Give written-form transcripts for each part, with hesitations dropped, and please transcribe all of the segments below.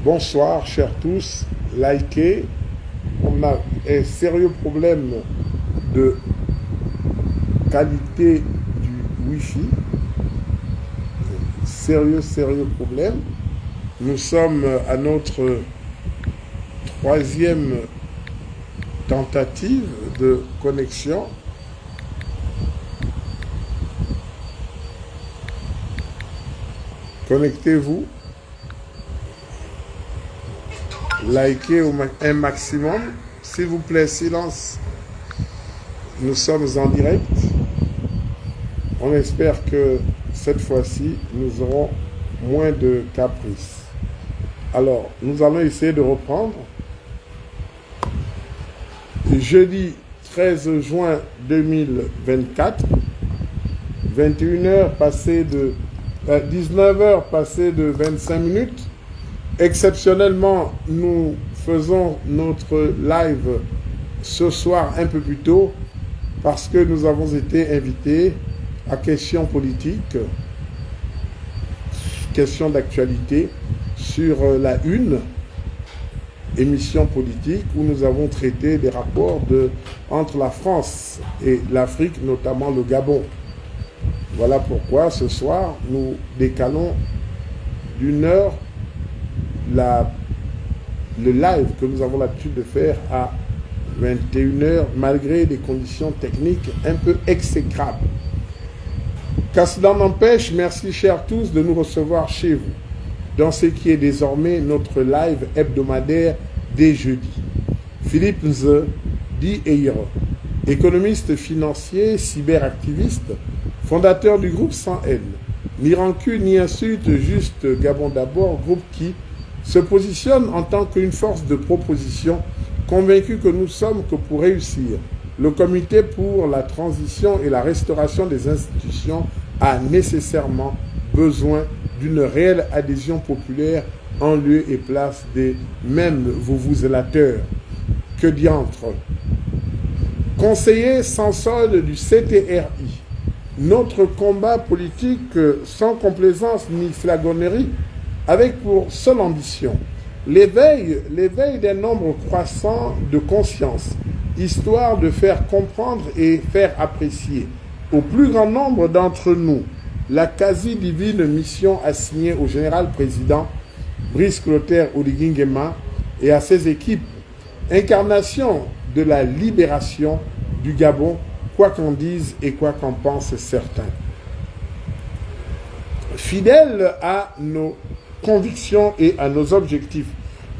Bonsoir, chers tous. Likez. On a un sérieux problème de qualité du Wi-Fi. Sérieux problème. Nous sommes à notre troisième tentative de connexion. Connectez-vous. Likez un maximum. S'il vous plaît, silence. Nous sommes en direct. On espère que cette fois-ci, nous aurons moins de caprices. Alors, nous allons essayer de reprendre. Jeudi 13 juin 2024, 21h passées de 19h passées de 25 minutes. Exceptionnellement, nous faisons notre live ce soir un peu plus tôt parce que nous avons été invités à questions politiques, questions d'actualité sur la une émission politique où nous avons traité des rapports entre la France et l'Afrique, notamment le Gabon. Voilà pourquoi ce soir, nous décalons d'une heure le live que nous avons l'habitude de faire à 21h, malgré des conditions techniques un peu exécrables. Qu'à cela n'empêche, merci chers tous de nous recevoir chez vous, dans ce qui est désormais notre live hebdomadaire dès jeudi. Philippe Nze, dit Eire, économiste financier, cyberactiviste, fondateur du groupe Sans Haine, ni rancune ni insulte, juste Gabon d'abord, groupe qui se positionne en tant qu'une force de proposition, convaincu que nous sommes que pour réussir, le comité pour la transition et la restauration des institutions a nécessairement besoin d'une réelle adhésion populaire en lieu et place des mêmes vous-vous-élateurs. Que diantre. Conseiller sans solde du CTRI, notre combat politique sans complaisance ni flagornerie, avec pour seule ambition l'éveil d'un nombre croissant de conscience, histoire de faire comprendre et faire apprécier au plus grand nombre d'entre nous la quasi-divine mission assignée au général-président Brice Clotaire Oligui Nguema et à ses équipes, incarnation de la libération du Gabon, quoi qu'en disent et quoi qu'en pensent certains. Fidèles à nos convictions et à nos objectifs,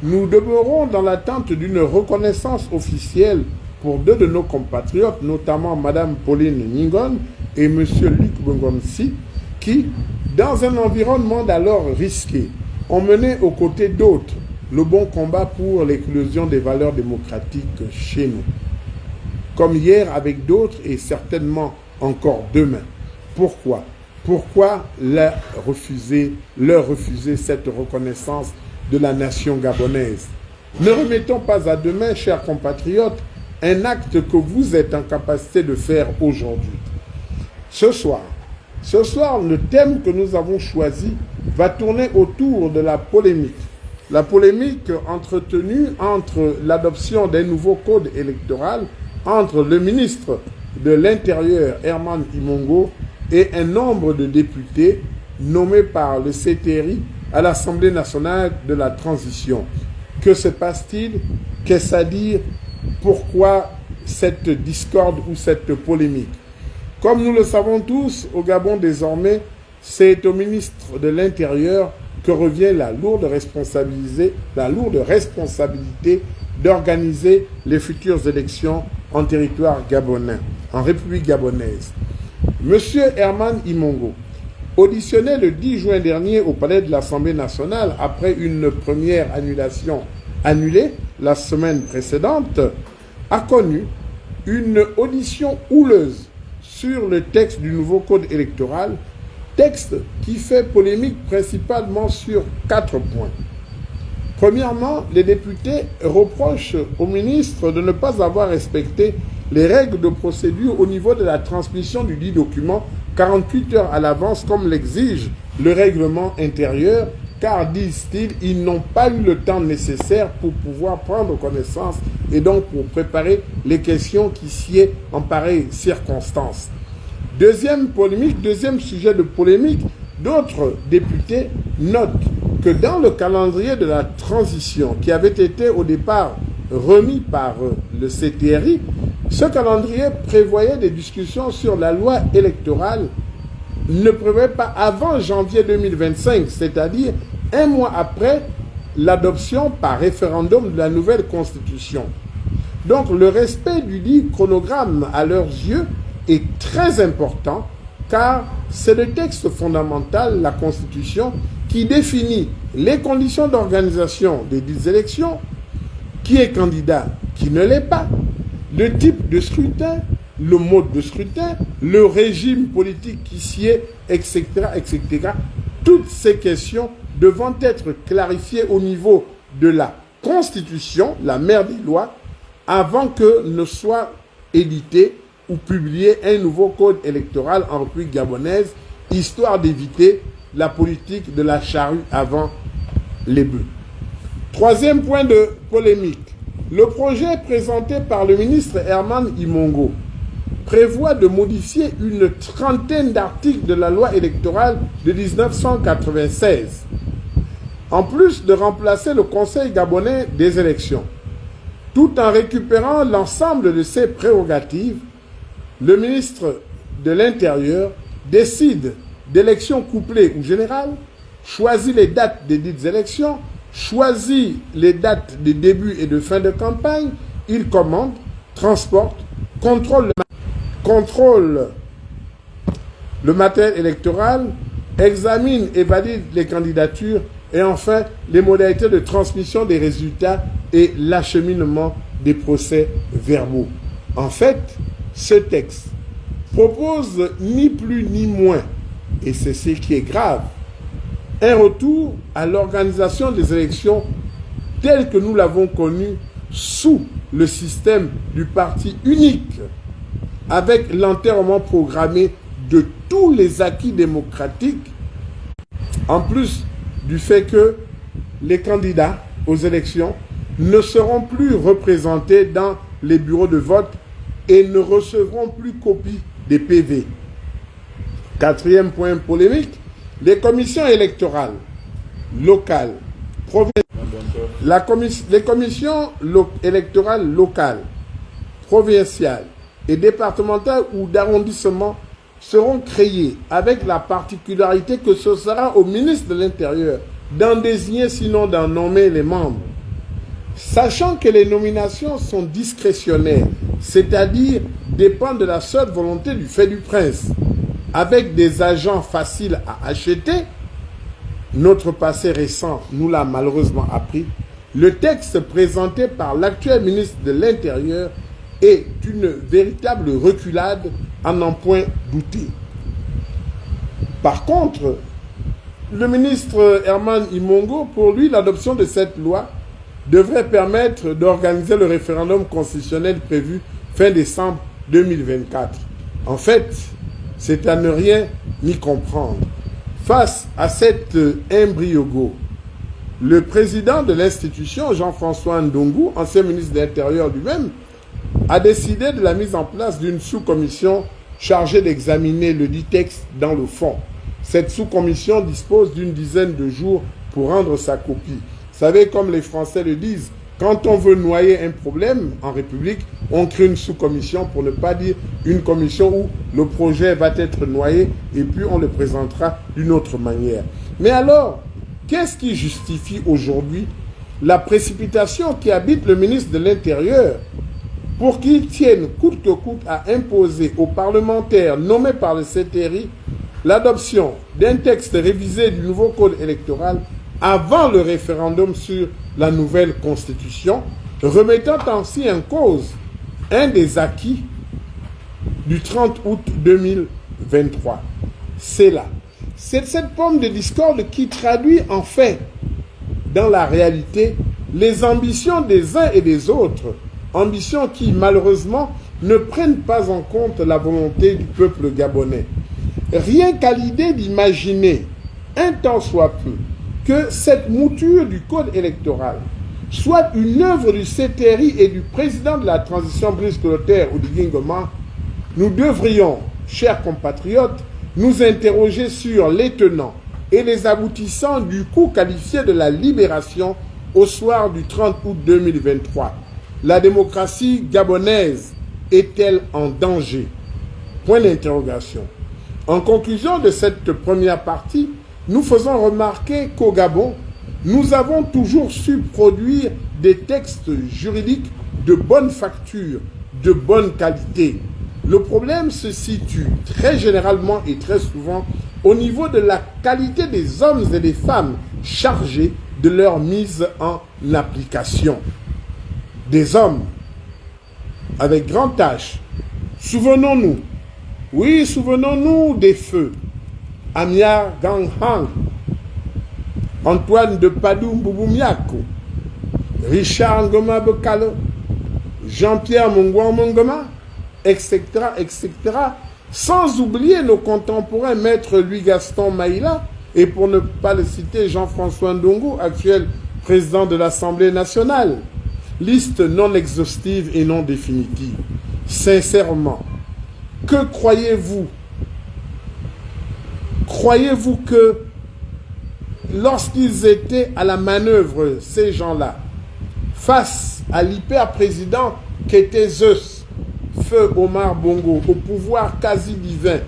nous demeurons dans l'attente d'une reconnaissance officielle pour deux de nos compatriotes, notamment Mme Pauline Ningon et M. Luc Bongonsi, qui, dans un environnement d'alors risqué, ont mené aux côtés d'autres le bon combat pour l'éclosion des valeurs démocratiques chez nous. Comme hier avec d'autres et certainement encore demain. Pourquoi leur refuser cette reconnaissance de la nation gabonaise? Ne remettons pas à demain, chers compatriotes, un acte que vous êtes en capacité de faire aujourd'hui. Ce soir, le thème que nous avons choisi va tourner autour de la polémique. La polémique entretenue entre l'adoption d'un nouveau code électoral entre le ministre de l'Intérieur, Herman Imongo, et un nombre de députés nommés par le CTRI à l'Assemblée nationale de la transition. Que se passe-t-il? Qu'est-ce à dire? Pourquoi cette discorde ou cette polémique? Comme nous le savons tous, au Gabon désormais, c'est au ministre de l'Intérieur que revient la lourde responsabilité d'organiser les futures élections en territoire gabonais, en République gabonaise. Monsieur Herman Imongo, auditionné le 10 juin dernier au palais de l'Assemblée nationale après une première annulation annulée la semaine précédente, a connu une audition houleuse sur le texte du nouveau code électoral, texte qui fait polémique principalement sur 4 points. Premièrement, les députés reprochent au ministre de ne pas avoir respecté les règles de procédure au niveau de la transmission du dit document 48 heures à l'avance comme l'exige le règlement intérieur car, disent-ils, ils n'ont pas eu le temps nécessaire pour pouvoir prendre connaissance et donc pour préparer les questions qui sied en pareille circonstance. Deuxième sujet de polémique, d'autres députés notent que dans le calendrier de la transition qui avait été au départ remis par le CTRI, ce calendrier prévoyait des discussions sur la loi électorale, ne prévoyait pas avant janvier 2025, c'est-à-dire un mois après l'adoption par référendum de la nouvelle constitution. Donc le respect du dit chronogramme à leurs yeux est très important car c'est le texte fondamental, la Constitution, qui définit les conditions d'organisation des dites élections, qui est candidat, qui ne l'est pas, le type de scrutin, le mode de scrutin, le régime politique qui sied, etc., etc. Toutes ces questions devant être clarifiées au niveau de la Constitution, la mère des lois, avant que ne soit édité ou publié un nouveau code électoral en République gabonaise, histoire d'éviter la politique de la charrue avant les bœufs. Troisième point de polémique. Le projet présenté par le ministre Herman Imongo prévoit de modifier une trentaine d'articles de la loi électorale de 1996, en plus de remplacer le Conseil gabonais des élections. Tout en récupérant l'ensemble de ses prérogatives, le ministre de l'Intérieur décide d'élections couplées ou générales, choisit les dates des dites élections, choisit les dates de début et de fin de campagne, il commande, transporte, contrôle le matériel électoral, examine et valide les candidatures et enfin les modalités de transmission des résultats et l'acheminement des procès-verbaux. En fait, ce texte propose ni plus ni moins, et c'est ce qui est grave, un retour à l'organisation des élections telle que nous l'avons connue sous le système du parti unique, avec l'enterrement programmé de tous les acquis démocratiques, en plus du fait que les candidats aux élections ne seront plus représentés dans les bureaux de vote et ne recevront plus copie des PV. Quatrième point polémique, les commissions électorales locales, les commissions électorales locales, provinciales et départementales ou d'arrondissement seront créées avec la particularité que ce sera au ministre de l'Intérieur d'en désigner sinon d'en nommer les membres. Sachant que les nominations sont discrétionnaires, c'est-à-dire dépendent de la seule volonté du fait du prince, avec des agents faciles à acheter, notre passé récent nous l'a malheureusement appris, le texte présenté par l'actuel ministre de l'Intérieur est une véritable reculade à n'en point douter. Par contre, le ministre Herman Imongo, pour lui, l'adoption de cette loi devrait permettre d'organiser le référendum constitutionnel prévu fin décembre 2024. En fait, c'est à ne rien ni comprendre. Face à cet embryogo, le président de l'institution, Jean-François Ndongo, ancien ministre de l'Intérieur lui-même, a décidé de la mise en place d'une sous-commission chargée d'examiner le dit texte dans le fond. Cette sous-commission dispose d'une dizaine de jours pour rendre sa copie. Vous savez, comme les Français le disent, quand on veut noyer un problème en République, on crée une sous-commission, pour ne pas dire une commission où le projet va être noyé et puis on le présentera d'une autre manière. Mais alors, qu'est-ce qui justifie aujourd'hui la précipitation qui habite le ministre de l'Intérieur pour qu'il tienne coûte que coûte à imposer aux parlementaires nommés par le CTRI l'adoption d'un texte révisé du nouveau code électoral avant le référendum sur la nouvelle constitution, remettant ainsi en cause un des acquis du 30 août 2023. C'est là. C'est cette forme de discorde qui traduit en fait, dans la réalité, les ambitions des uns et des autres, ambitions qui malheureusement ne prennent pas en compte la volonté du peuple gabonais. Rien qu'à l'idée d'imaginer, un tant soit peu, que cette mouture du code électoral soit une œuvre du CTRI et du président de la transition Brice Clotaire Oligui Nguema, nous devrions, chers compatriotes, nous interroger sur les tenants et les aboutissants du coup qualifié de la libération au soir du 30 août 2023. La démocratie gabonaise est-elle en danger? Point d'interrogation. En conclusion de cette première partie, nous faisons remarquer qu'au Gabon, nous avons toujours su produire des textes juridiques de bonne facture, de bonne qualité. Le problème se situe très généralement et très souvent au niveau de la qualité des hommes et des femmes chargés de leur mise en application. Des hommes avec grand H. Souvenons-nous, oui, souvenons-nous des feux. Amia Ganghang, Antoine de Padoue Mboumiako, Richard Ngoma Bekalo, Jean-Pierre Mongouan Mongoma, etc., etc., sans oublier nos contemporains Maître Louis-Gaston Maïla, et pour ne pas le citer, Jean-François Ndongo, actuel président de l'Assemblée nationale. Liste non exhaustive et non définitive. Sincèrement, que croyez-vous? Croyez-vous que lorsqu'ils étaient à la manœuvre, ces gens-là, face à l'hyper-président qu'était Zeus, Feu Omar Bongo, au pouvoir quasi divin,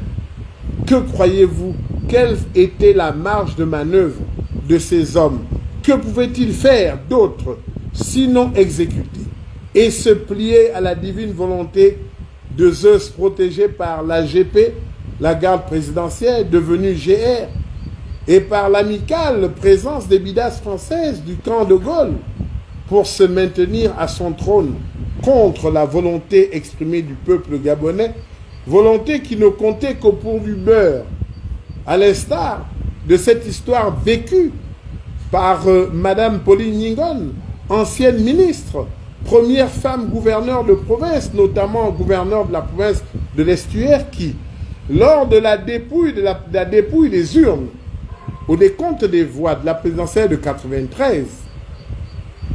que croyez-vous? Quelle était la marge de manœuvre de ces hommes? Que pouvaient-ils faire d'autre sinon exécuter et se plier à la divine volonté de Zeus protégé par la GP, la garde présidentielle devenue GR, et par l'amicale présence des bidasses françaises du camp de Gaulle pour se maintenir à son trône contre la volonté exprimée du peuple gabonais, volonté qui ne comptait que pour du beurre, à l'instar de cette histoire vécue par Madame Pauline Ningon, ancienne ministre, première femme gouverneure de province, notamment gouverneur de la province de l'Estuaire, qui, lors de la dépouille, des urnes au décompte des voix de la présidentielle de 93,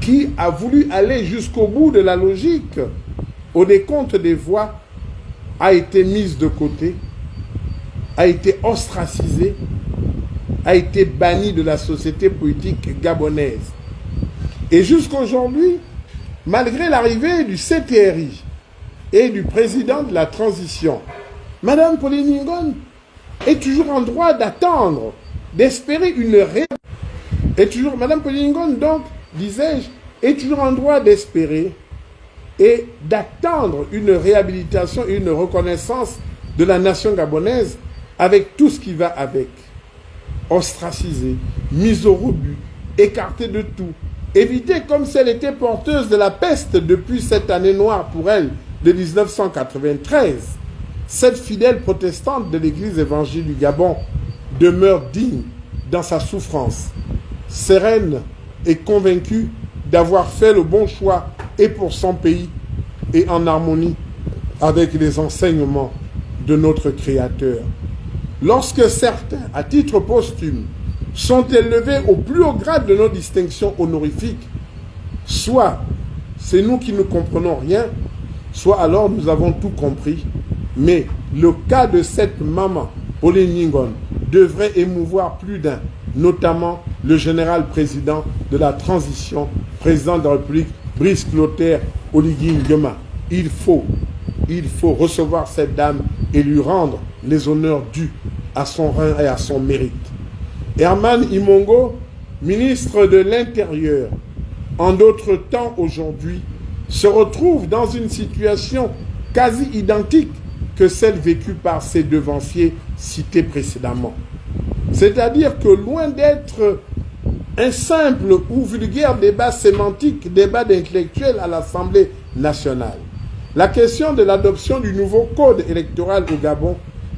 qui a voulu aller jusqu'au bout de la logique au décompte des voix, a été mise de côté, a été ostracisée, a été bannie de la société politique gabonaise. Et jusqu'aujourd'hui, malgré l'arrivée du CTRI et du président de la transition, Madame Pauline Ningon est toujours en droit d'attendre, d'espérer une réhabilitation. Madame Pauline Ningon, donc, disais-je, est toujours en droit d'espérer et d'attendre une réhabilitation et une reconnaissance de la nation gabonaise avec tout ce qui va avec. Ostracisée, mise au rebut, écartée de tout, évitée comme si elle était porteuse de la peste depuis cette année noire pour elle de 1993. Cette fidèle protestante de l'Église évangile du Gabon demeure digne dans sa souffrance, sereine et convaincue d'avoir fait le bon choix et pour son pays et en harmonie avec les enseignements de notre Créateur. Lorsque certains, à titre posthume, sont élevés au plus haut grade de nos distinctions honorifiques, soit c'est nous qui ne comprenons rien, soit alors nous avons tout compris. Mais le cas de cette maman, Pauline Ningon, devrait émouvoir plus d'un, notamment le général président de la transition, président de la République, Brice Clotaire Oligui Nguema. Il faut recevoir cette dame et lui rendre les honneurs dus à son rang et à son mérite. Herman Imongo, ministre de l'Intérieur, en d'autres temps aujourd'hui, se retrouve dans une situation quasi identique que celle vécue par ses devanciers cités précédemment. C'est-à-dire que loin d'être un simple ou vulgaire débat sémantique, débat d'intellectuels à l'Assemblée nationale, la question de l'adoption du nouveau code électoral au Gabon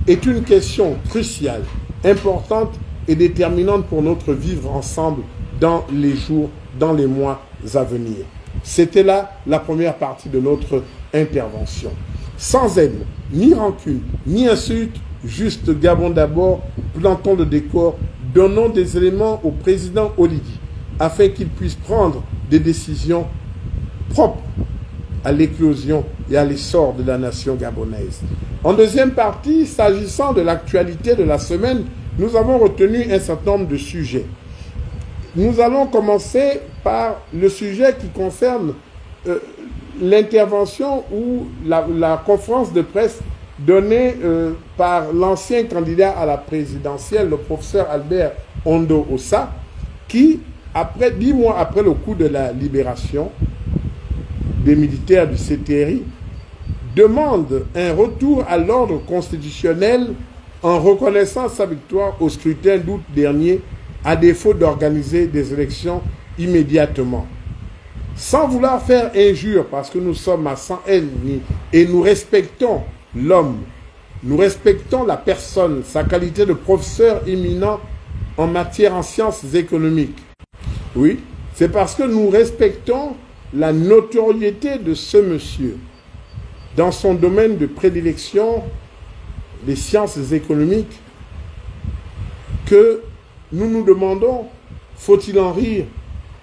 est une question cruciale, importante et déterminante pour notre vivre ensemble dans les jours, dans les mois à venir. C'était là la première partie de notre intervention. Sans haine, ni rancune, ni insulte, juste Gabon d'abord, plantons le décor donnons des éléments au président Oligui afin qu'il puisse prendre des décisions propres à l'éclosion et à l'essor de la nation gabonaise. En deuxième partie, s'agissant de l'actualité de la semaine, nous avons retenu un certain nombre de sujets. Nous allons commencer par le sujet qui concerne l'intervention ou la conférence de presse donnée par l'ancien candidat à la présidentielle, le professeur Albert Ondo Ossa, qui, 10 mois après le coup de la libération des militaires du CTRI, demande un retour à l'ordre constitutionnel en reconnaissant sa victoire au scrutin d'août dernier, à défaut d'organiser des élections immédiatement. Sans vouloir faire injure, parce que nous sommes à sans haine et nous respectons l'homme, nous respectons la personne, sa qualité de professeur éminent en matière en sciences économiques. Oui, c'est parce que nous respectons la notoriété de ce monsieur dans son domaine de prédilection, les sciences économiques, que nous nous demandons, faut-il en rire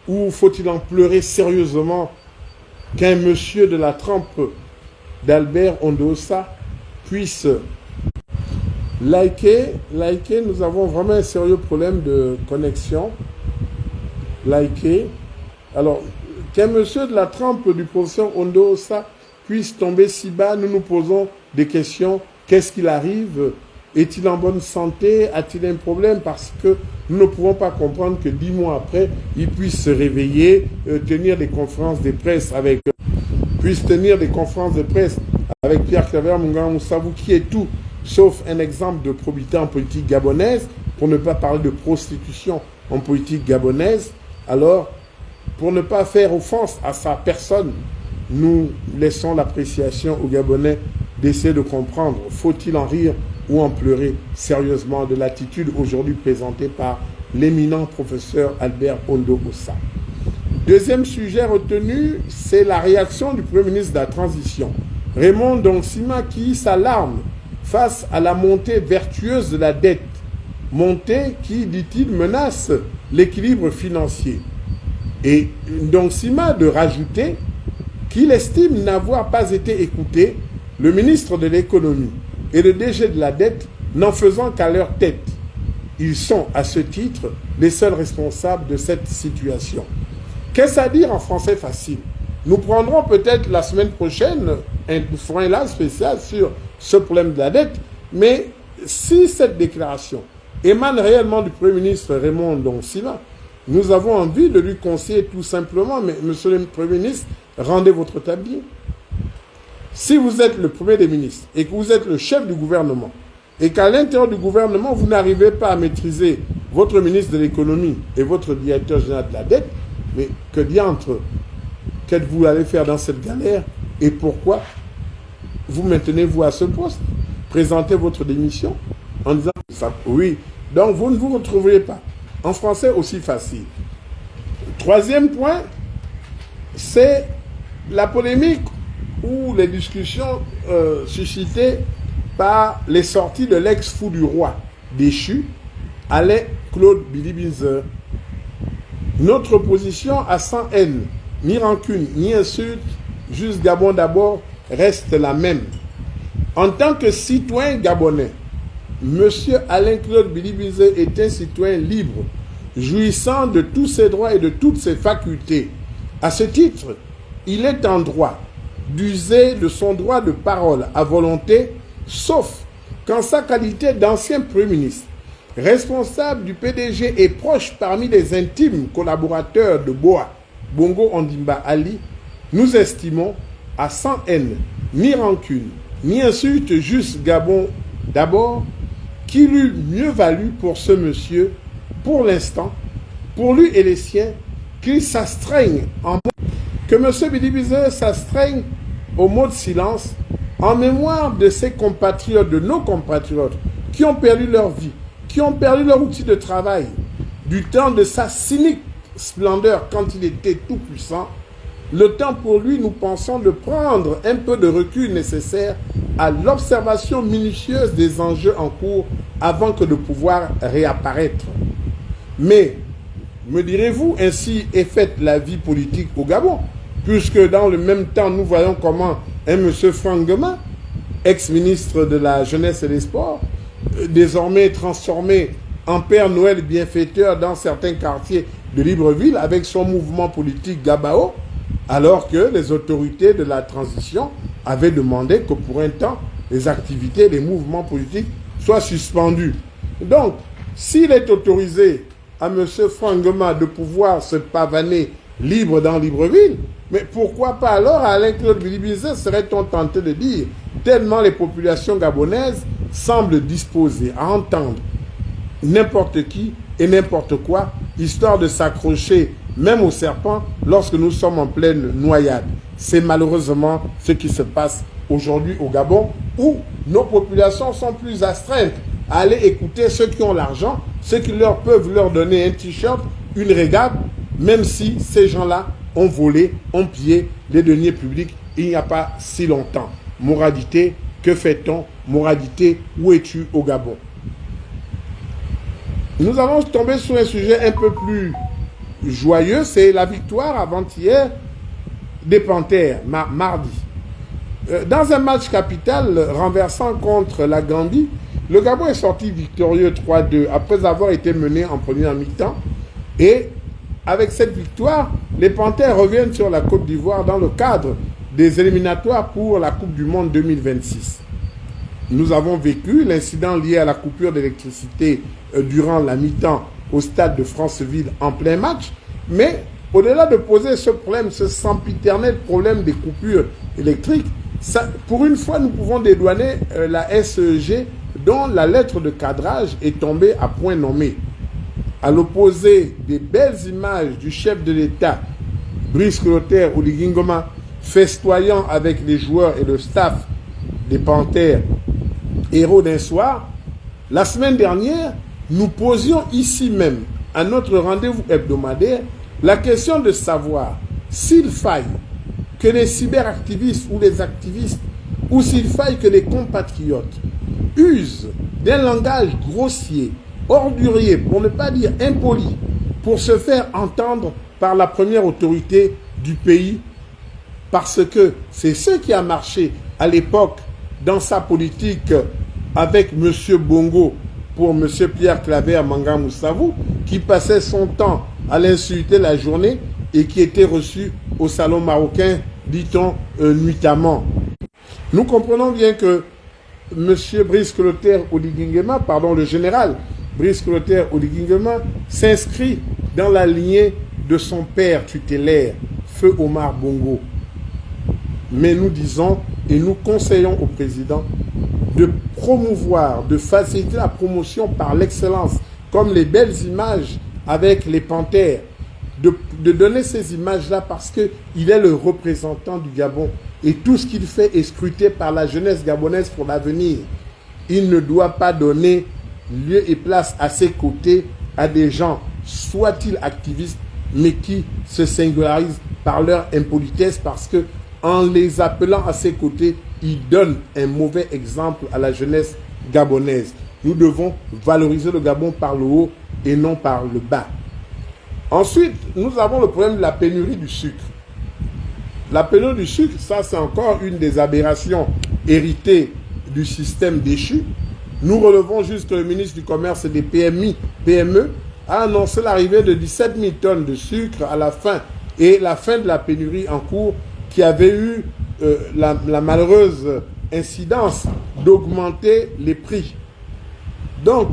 ou faut-il en pleurer sérieusement qu'un monsieur de la trempe d'Albert Ondo Ossa puisse liker. Nous avons vraiment un sérieux problème de connexion. Alors, qu'un monsieur de la trempe du professeur Ondo Ossa puisse tomber si bas, nous nous posons des questions. Qu'est-ce qu'il arrive? Est-il en bonne santé? A-t-il un problème? Parce que nous ne pouvons pas comprendre que 10 mois après, il puisse se réveiller, tenir des conférences de presse avec Pierre Claver Munga Moussabou, qui est tout sauf un exemple de probité en politique gabonaise, pour ne pas parler de prostitution en politique gabonaise. Alors, pour ne pas faire offense à sa personne, nous laissons l'appréciation aux Gabonais d'essayer de comprendre, faut-il en rire ou en pleurer sérieusement de l'attitude aujourd'hui présentée par l'éminent professeur Albert Ondo Ossa. Deuxième sujet retenu, c'est la réaction du Premier ministre de la Transition, Raymond Donsima, qui s'alarme face à la montée vertueuse de la dette, montée qui, dit-il, menace l'équilibre financier. Et Donsima de rajouter qu'il estime n'avoir pas été écouté le ministre de l'économie et le DG de la dette, n'en faisant qu'à leur tête. Ils sont, à ce titre, les seuls responsables de cette situation. Qu'est-ce à dire en français facile? Nous prendrons peut-être la semaine prochaine un live spécial sur ce problème de la dette, mais si cette déclaration émane réellement du Premier ministre Raymond Donsima, nous avons envie de lui conseiller tout simplement, mais monsieur le Premier ministre, rendez votre tablier. Si vous êtes le Premier des ministres et que vous êtes le chef du gouvernement et qu'à l'intérieur du gouvernement, vous n'arrivez pas à maîtriser votre ministre de l'économie et votre directeur général de la dette, mais que diantre, qu'êtes-vous allé faire dans cette galère et pourquoi vous maintenez-vous à ce poste? Présentez votre démission en disant ça. Oui, donc vous ne vous retrouverez pas. En français aussi facile. Troisième point, c'est la polémique ou les discussions suscitées par les sorties de l'ex-fou du roi déchu, Alain Claude Billy-Binzer. Notre position à sans haine, ni rancune, ni insulte, juste Gabon d'abord, reste la même. En tant que citoyen gabonais, M. Alain Claude Billy-Binzer est un citoyen libre, jouissant de tous ses droits et de toutes ses facultés. À ce titre, il est en droit d'user de son droit de parole à volonté, sauf qu'en sa qualité d'ancien Premier ministre, responsable du PDG et proche parmi les intimes collaborateurs de Boa, Bongo Ondimba Ali, nous estimons à sans haine, ni rancune, ni insulte, juste Gabon d'abord, qu'il eût mieux valu pour ce monsieur, pour l'instant, pour lui et les siens, qu'il s'astreigne que M. Billy-Binzer s'astreigne au mot de silence en mémoire de ses compatriotes, de nos compatriotes, qui ont perdu leur vie, qui ont perdu leur outil de travail, du temps de sa cynique splendeur quand il était tout puissant. Le temps pour lui, nous pensons, de prendre un peu de recul nécessaire à l'observation minutieuse des enjeux en cours avant que de pouvoir réapparaître. Mais, me direz-vous, ainsi est faite la vie politique au Gabon, puisque dans le même temps, nous voyons comment un M. Frangema, ex-ministre de la Jeunesse et des Sports, désormais transformé en Père Noël bienfaiteur dans certains quartiers de Libreville avec son mouvement politique Gabao, alors que les autorités de la transition avaient demandé que pour un temps, les activités, les mouvements politiques soient suspendus. Donc, s'il est autorisé à M. Frangema de pouvoir se pavaner libre dans Libreville, mais pourquoi pas alors à Alain-Claude Bilibizé, serait-on tenté de dire, tellement les populations gabonaises semblent disposées à entendre n'importe qui et n'importe quoi, histoire de s'accrocher même au serpent lorsque nous sommes en pleine noyade. C'est malheureusement ce qui se passe aujourd'hui au Gabon, où nos populations sont plus astreintes à aller écouter ceux qui ont l'argent, ceux qui peuvent leur donner un t-shirt, une régate, même si ces gens-là ont volé, ont pillé les deniers publics il n'y a pas si longtemps. Moralité, que fait-on? Moralité, où es-tu au Gabon? Nous allons tomber sur un sujet un peu plus joyeux, c'est la victoire avant-hier des Panthères, mardi. Dans un match capital renversant contre la Gambie, le Gabon est sorti victorieux 3-2 après avoir été mené en première mi-temps. Et avec cette victoire, les Panthères reviennent sur la Côte d'Ivoire dans le cadre des éliminatoires pour la Coupe du Monde 2026. Nous avons vécu l'incident lié à la coupure d'électricité durant la mi-temps au stade de Franceville en plein match, mais au-delà de poser ce problème, ce sempiternel problème des coupures électriques, pour une fois, nous pouvons dédouaner la SEG dont la lettre de cadrage est tombée à point nommé. À l'opposé des belles images du chef de l'État, Brice Clotaire Oligui Nguema, festoyant avec les joueurs et le staff des Panthères, héros d'un soir, la semaine dernière, nous posions ici même, à notre rendez-vous hebdomadaire, la question de savoir s'il faille que les cyberactivistes ou les activistes, ou s'il faille que les compatriotes usent d'un langage grossier, ordurier, pour ne pas dire impoli, pour se faire entendre par la première autorité du pays, parce que c'est ce qui a marché à l'époque dans sa politique avec M. Bongo pour M. Pierre Claver Manga Moussavou, qui passait son temps à l'insulter la journée et qui était reçu au salon marocain, dit-on, nuitamment. Nous comprenons bien que M. Brice Clotaire Oligui Nguema, le général Brice Clotaire Oligui Nguema, s'inscrit dans la lignée de son père tutélaire, Feu Omar Bongo. Mais nous disons et nous conseillons au président de promouvoir, de faciliter la promotion par l'excellence, comme les belles images avec les Panthères, de donner ces images-là parce qu'il est le représentant du Gabon. Et tout ce qu'il fait est scruté par la jeunesse gabonaise pour l'avenir. Il ne doit pas donner lieu et place à ses côtés à des gens, soient-ils activistes, mais qui se singularisent par leur impolitesse parce que en les appelant à ses côtés, ils donnent un mauvais exemple à la jeunesse gabonaise. Nous devons valoriser le Gabon par le haut et non par le bas. Ensuite, nous avons le problème de la pénurie du sucre. La pénurie du sucre, ça c'est encore une des aberrations héritées du système déchu. Nous relevons juste que le ministre du Commerce et des PME a annoncé l'arrivée de 17 000 tonnes de sucre à la fin et la fin de la pénurie en cours qui avait eu la malheureuse incidence d'augmenter les prix. Donc,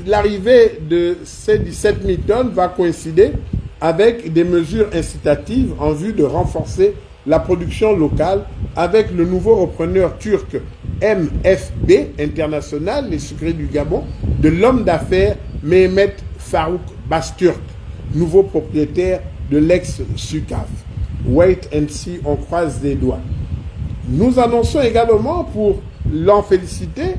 l'arrivée de ces 17 000 tonnes va coïncider avec des mesures incitatives en vue de renforcer la production locale avec le nouveau repreneur turc MFB International, les sucreries du Gabon, de l'homme d'affaires Mehmet Farouk Basturk, nouveau propriétaire de l'ex-SUCAF. Wait and see, on croise les doigts. Nous annonçons également, pour l'en féliciter,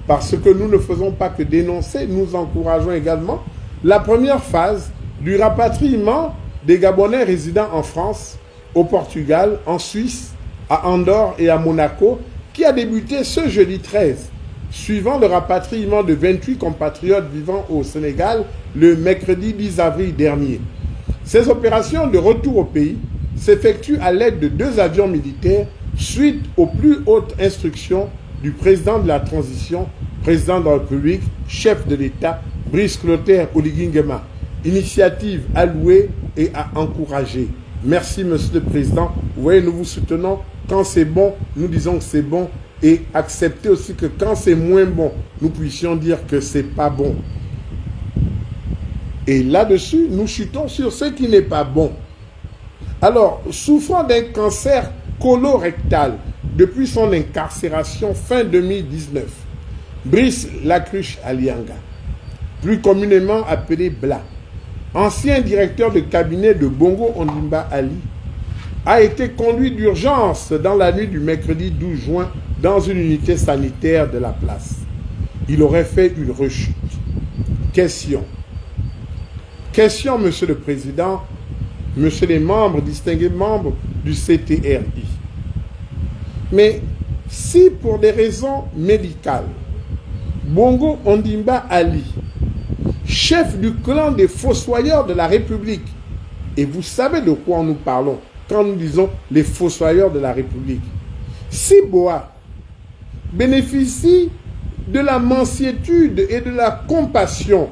parce que nous ne faisons pas que dénoncer, nous encourageons également la première phase du rapatriement des Gabonais résidant en France, au Portugal, en Suisse, à Andorre et à Monaco, qui a débuté ce jeudi 13. suivant le rapatriement de 28 compatriotes vivant au Sénégal le mercredi 10 avril dernier. Ces opérations de retour au pays s'effectuent à l'aide de 2 avions militaires suite aux plus hautes instructions du président de la transition, président de la République, chef de l'État, Brice Clotaire Oligui Nguema. Initiative à louer et à encourager. Merci, Monsieur le Président. Vous voyez, nous vous soutenons. Quand c'est bon, nous disons que c'est bon. Et acceptez aussi que quand c'est moins bon, nous puissions dire que c'est pas bon. Et là-dessus, nous chutons sur ce qui n'est pas bon. Alors, souffrant d'un cancer colorectal depuis son incarcération fin 2019, Brice Lacruche Alianga, plus communément appelé Bla, ancien directeur de cabinet de Bongo Ondimba Ali, a été conduit d'urgence dans la nuit du mercredi 12 juin dans une unité sanitaire de la place. Il aurait fait une rechute. Question, Monsieur le Président, Monsieur les membres, distingués membres du CTRI. Mais si pour des raisons médicales, Bongo Ondimba Ali, chef du clan des fossoyeurs de la République, et vous savez de quoi nous parlons quand nous disons les fossoyeurs de la République, si Boa bénéficie de la mansuétude et de la compassion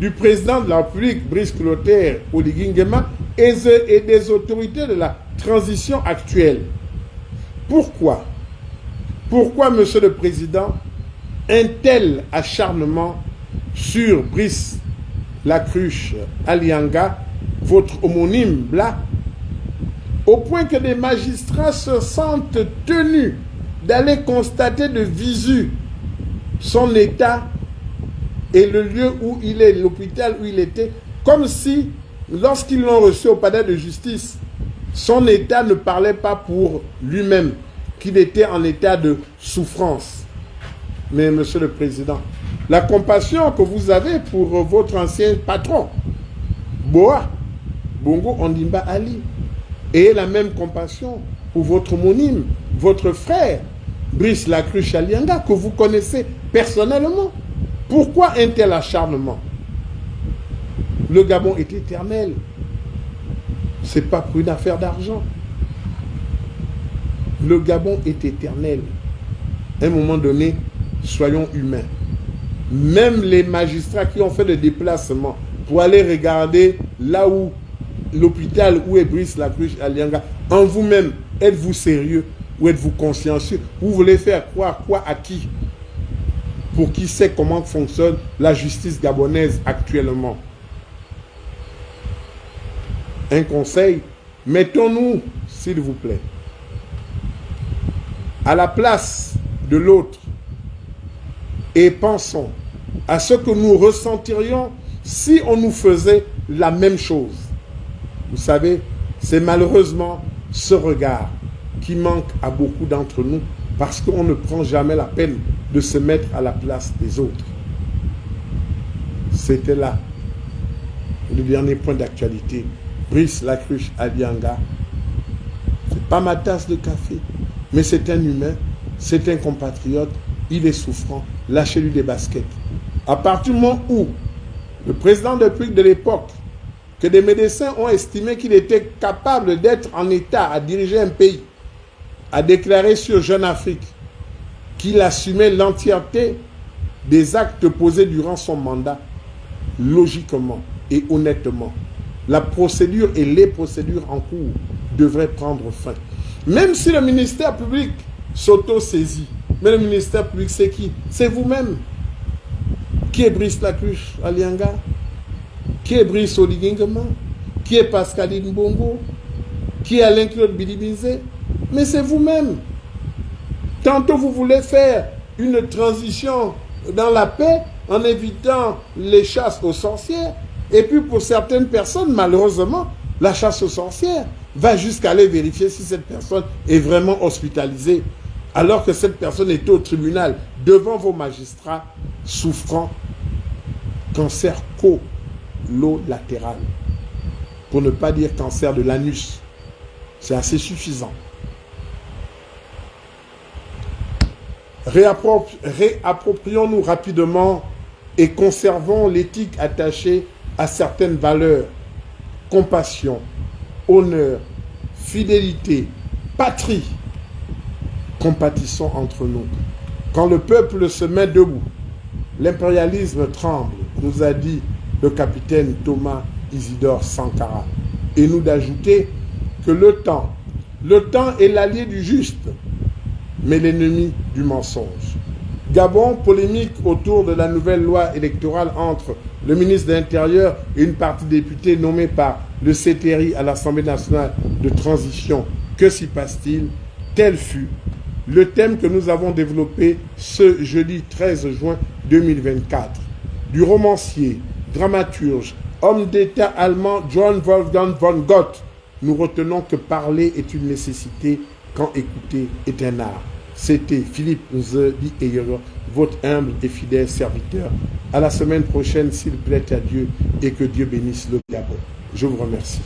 du président de la République, Brice Clotaire Oligui Nguema, et des autorités de la transition actuelle, pourquoi, Monsieur le Président, un tel acharnement sur Brice Lacruche Alianga, votre homonyme Bla, au point que des magistrats se sentent tenus d'aller constater de visu son état et le lieu où il est, l'hôpital où il était, comme si, lorsqu'ils l'ont reçu au palais de justice, son état ne parlait pas pour lui-même, qu'il était en état de souffrance. Mais, Monsieur le Président, la compassion que vous avez pour votre ancien patron, Boa, Bongo Ondimba Ali, et la même compassion pour votre homonyme, votre frère, Brice Lacruche Alianga, que vous connaissez personnellement. Pourquoi un tel acharnement? Le Gabon est éternel. Ce n'est pas pour une affaire d'argent. Le Gabon est éternel. À un moment donné, soyons humains. Même les magistrats qui ont fait des déplacements pour aller regarder là où l'hôpital où est Brice Lacruche Alianga, en vous-même, êtes-vous sérieux ou êtes-vous consciencieux? Vous voulez faire croire quoi à qui? Pour qui sait comment fonctionne la justice gabonaise actuellement? Un conseil, mettons-nous, s'il vous plaît, à la place de l'autre et pensons à ce que nous ressentirions si on nous faisait la même chose. Vous savez, c'est malheureusement ce regard qui manque à beaucoup d'entre nous parce qu'on ne prend jamais la peine de se mettre à la place des autres. C'était là le dernier point d'actualité. Brice Lacruche Alianga, c'est pas ma tasse de café, mais c'est un humain, c'est un compatriote, il est souffrant, lâchez-lui des baskets. À partir du moment où le président de la République de l'époque, que des médecins ont estimé qu'il était capable d'être en état à diriger un pays, a déclaré sur Jeune Afrique qu'il assumait l'entièreté des actes posés durant son mandat, logiquement et honnêtement. La procédure et les procédures en cours devraient prendre fin. Même si le ministère public s'auto-saisit, mais le ministère public c'est qui? C'est vous-même. Qui est Brice Lacruche Alianga? Qui est Brice Oligui Nguema? Qui est Pascaline Bongo? Qui est Alain-Claude Bilibinzé? Mais c'est vous-même. Tantôt vous voulez faire une transition dans la paix en évitant les chasses aux sorcières. Et puis pour certaines personnes, malheureusement, la chasse aux sorcières va jusqu'à aller vérifier si cette personne est vraiment hospitalisée. Alors que cette personne est au tribunal devant vos magistrats souffrant cancer cololatéral. Pour ne pas dire cancer de l'anus. C'est assez suffisant. Réapproprions-nous rapidement et conservons l'éthique attachée à certaines valeurs: compassion, honneur, fidélité, patrie. Compatissons entre nous. Quand le peuple se met debout, l'impérialisme tremble, nous a dit le capitaine Thomas Isidore Sankara. Et nous d'ajouter que le temps est l'allié du juste, mais l'ennemi du mensonge. Gabon, polémique autour de la nouvelle loi électorale entre le ministre de l'Intérieur et une partie des députés nommés par le CTRI à l'Assemblée nationale de transition. Que s'y passe-t-il? Tel fut le thème que nous avons développé ce jeudi 13 juin 2024. Du romancier, dramaturge, homme d'État allemand Johann Wolfgang von Goethe, nous retenons que parler est une nécessité quand écouter est un art. C'était Philippe Nzedi Eyoro, votre humble et fidèle serviteur. À la semaine prochaine, s'il plaît à Dieu, et que Dieu bénisse le Gabon. Je vous remercie.